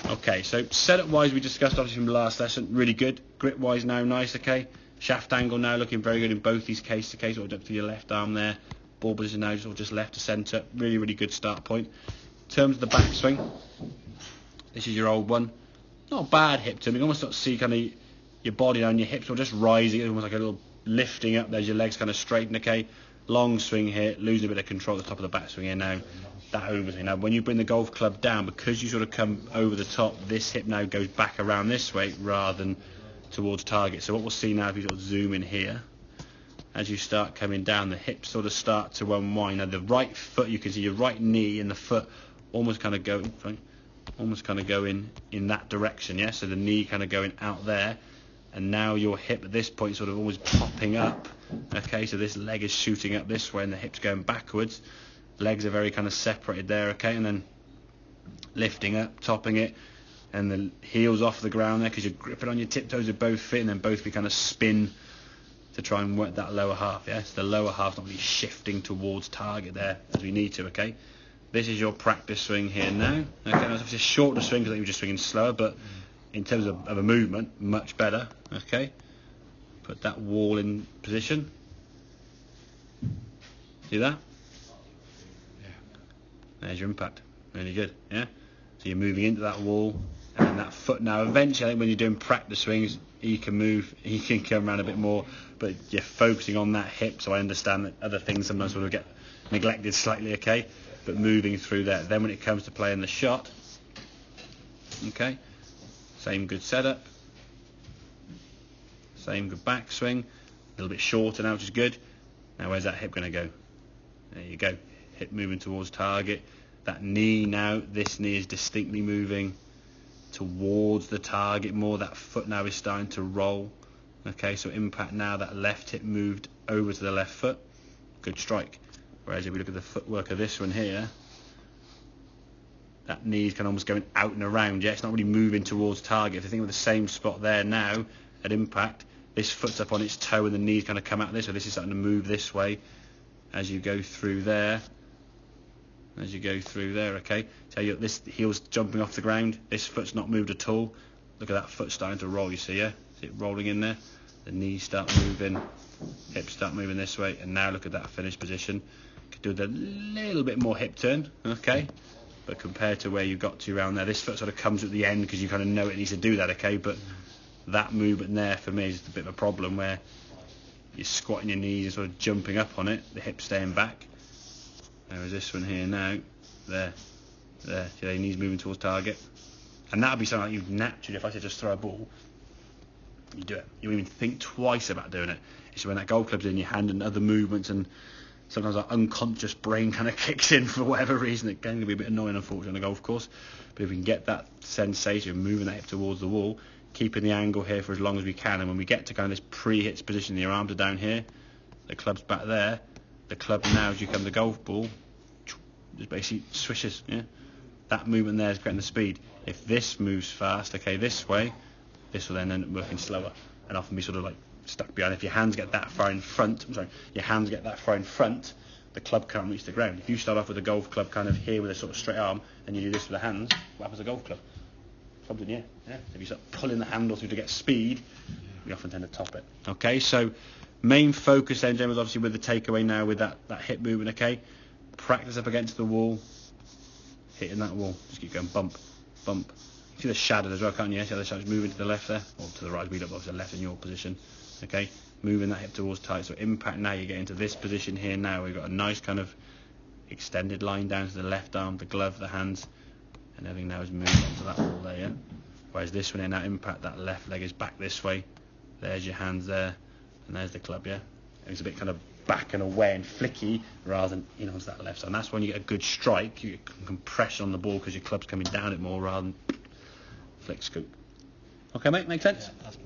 Okay, so setup-wise, we discussed obviously from the last lesson, really good. Grip-wise now, nice, okay. Shaft angle now looking very good in both these case to case, or up to your left arm there. Ball position now just left to centre. Really, really good start point. In terms of the backswing, this is your old one. Not a bad hip turn. You can almost sort of see kind of your body now and your hips are just rising, almost like a little lifting up. There's your legs kind of straighten, okay. Long swing here, losing a bit of control at the top of the backswing here now. That overswing. Now, when you bring the golf club down, because you sort of come over the top, this hip now goes back around this way rather than towards target. So what we'll see now, if you sort of zoom in here, as you start coming down, the hips sort of start to unwind. Now, the right foot, you can see your right knee and the foot almost kind of go, in that direction, yeah? So the knee kind of going out there, and now your hip at this point sort of almost popping up, okay? So this leg is shooting up this way and the hip's going backwards. Legs are very kind of separated there, okay? And then lifting up, topping it, and the heels off the ground there because you're gripping on your tiptoes with both feet, and then both feet kind of spin to try and work that lower half, yeah? So the lower half's not really shifting towards target there as we need to, okay? This is your practice swing here now. Okay, now it's a shorter swing because you're just swinging slower, but in terms of a movement, much better, okay? Put that wall in position. See that? There's your impact. Really good, yeah? So you're moving into that wall, and that foot now, eventually, I think when you're doing practice swings, you can move, you can come around a bit more, but you're focusing on that hip, so I understand that other things sometimes sort of get neglected slightly, okay? But moving through that. Then when it comes to playing the shot, okay? Same good setup. Same good backswing. A little bit shorter now, which is good. Now where's that hip going to go? There you go. Hip moving towards target. That knee now, this knee is distinctly moving towards the target more. That foot now is starting to roll. Okay, so impact now, that left hip moved over to the left foot. Good strike. Whereas if we look at the footwork of this one here, that knee is kind of almost going out and around. Yeah, it's not really moving towards target. If you think of the same spot there now at impact, this foot's up on its toe and the knee's kind of come out this way. This is starting to move this way as you go through there. Okay, so this heel's jumping off the ground, this foot's not moved at all. Look at that foot starting to roll, you see, yeah? See it rolling in there? The knees start moving, hips start moving this way, and now look at that finished position. Could do a little bit more hip turn, okay? But compared to where you got to around there, this foot sort of comes at the end because you kind of know it needs to do that, okay? But that movement there for me is just a bit of a problem where you're squatting your knees and sort of jumping up on it, the hips staying back. There is this one here now, there, see your knees moving towards target. And that would be something like you'd naturally, if I said just throw a ball, you do it. You won't even think twice about doing it. It's when that golf club's in your hand and other movements, and sometimes our unconscious brain kind of kicks in for whatever reason. It can be a bit annoying, unfortunately, on a golf course. But if we can get that sensation of moving that hip towards the wall, keeping the angle here for as long as we can, and when we get to kind of this pre-hits position, your arms are down here, the club's back there, the club now, as you come to the golf ball, just basically swishes, yeah? That movement there is creating the speed. If this moves fast, okay, this way, this will then end up working slower and often be sort of like stuck behind. If your hands get that far in front, the club can't reach the ground. If you start off with a golf club kind of here with a sort of straight arm and you do this with the hands, what happens to a golf club? Club's in the air, yeah? If you start pulling the handle through to get speed, we often tend to top it. Okay, so main focus then, Jen, was obviously with the takeaway now with that hip movement, okay? Practice up against the wall, hitting that wall, just keep going, bump, bump. You see the shadow as well, can't you? See how the shadow's moving to the left there, or to the right, we don't obviously the left in your position, okay? Moving that hip towards tight, so impact now, you get into this position here now, we've got a nice kind of extended line down to the left arm, the glove, the hands, and everything now is moving onto that wall there, yeah? Whereas this one in that impact, that left leg is back this way, there's your hands there, and there's the club, yeah? It's a bit kind of back and away and flicky rather than onto that left side. And that's when you get a good strike, you get compression on the ball because your club's coming down it more rather than flick scoop. Okay, mate, make sense? Yeah, that's